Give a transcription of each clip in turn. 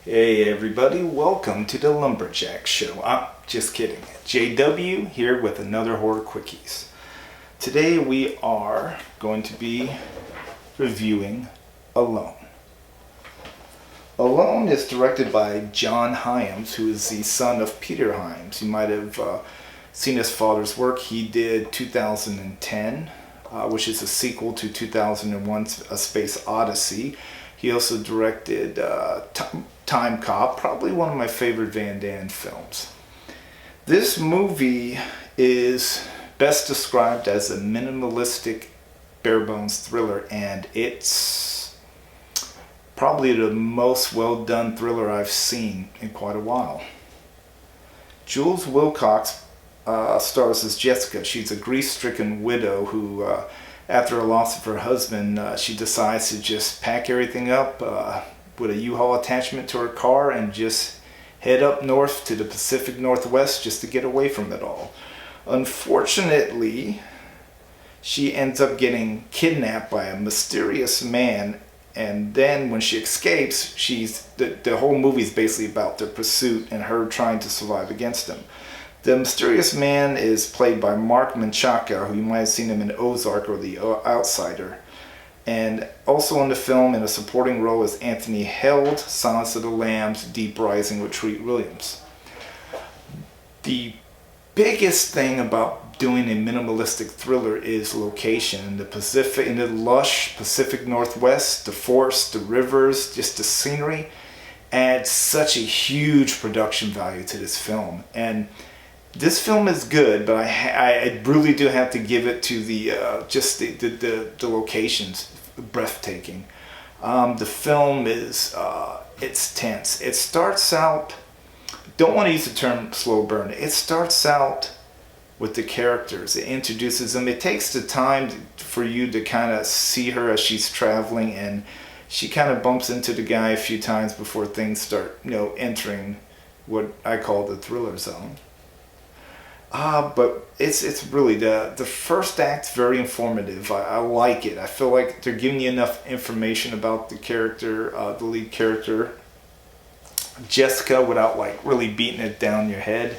Hey everybody, welcome to the Lumberjack Show. I'm just kidding. JW here with another Horror Quickies. Today we are going to be reviewing Alone. Alone is directed by John Hyams, who is the son of Peter Hyams. You might have seen his father's work. He did 2010, which is a sequel to 2001 A Space Odyssey. He also directed Time Cop, probably one of my favorite Van Damme films. This movie is best described as a minimalistic, bare-bones thriller, and it's probably the most well-done thriller I've seen in quite a while. Jules Wilcox stars as Jessica. She's a grief-stricken widow who, after a loss of her husband, she decides to just pack everything up with a U-Haul attachment to her car and just head up north to the Pacific Northwest just to get away from it all. Unfortunately, she ends up getting kidnapped by a mysterious man, and then when she escapes, the whole movie is basically about their pursuit and her trying to survive against him. The mysterious man is played by Mark Menchaca, who you might have seen him in Ozark or The Outsider. And also in the film in a supporting role is Anthony Held, Silence of the Lambs, Deep Rising with Treat Williams. The biggest thing about doing a minimalistic thriller is location. In the lush Pacific Northwest, the forests, the rivers, just the scenery adds such a huge production value to this film. And this film is good, but I really do have to give it to the locations, breathtaking. The film is it's tense. It starts out, don't want to use the term slow burn. It starts out with the characters. It introduces them. It takes the time for you to kind of see her as she's traveling, and she kind of bumps into the guy a few times before things start, entering what I call the thriller zone. But it's really, the first act's very informative. I like it. I feel like they're giving you enough information about the character, the lead character, Jessica, without really beating it down your head.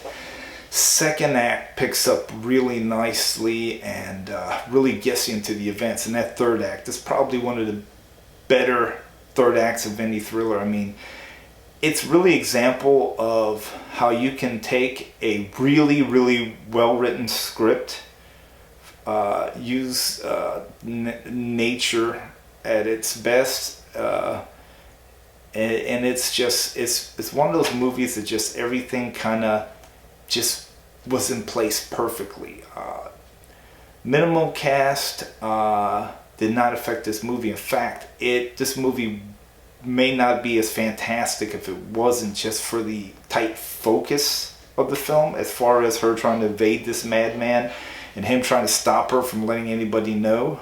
Second act picks up really nicely and really gets you into the events. And that third act is probably one of the better third acts of any thriller. I mean, it's really an example of how you can take a really, really well-written script, use nature at its best, and it's one of those movies that just everything kind of just was in place perfectly. Minimal cast did not affect this movie. In fact, this movie may not be as fantastic if it wasn't just for the tight focus of the film, as far as her trying to evade this madman and him trying to stop her from letting anybody know.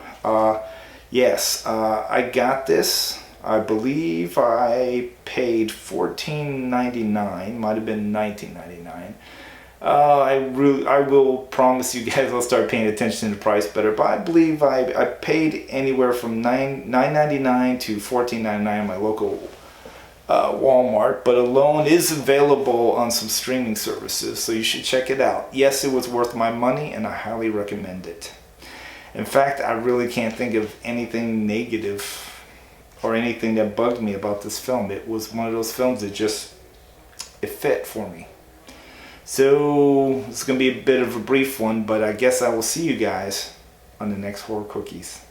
Yes, I got this. I believe I paid $14.99, might have been $19.99. I will promise you guys I'll start paying attention to the price better, but I believe I paid anywhere from $9.99 to $14.99 at my local Walmart, but Alone is available on some streaming services, so you should check it out. Yes, it was worth my money, and I highly recommend it. In fact, I really can't think of anything negative or anything that bugged me about this film. It was one of those films that it fit for me. So it's going to be a bit of a brief one, but I guess I will see you guys on the next Horror Cookies.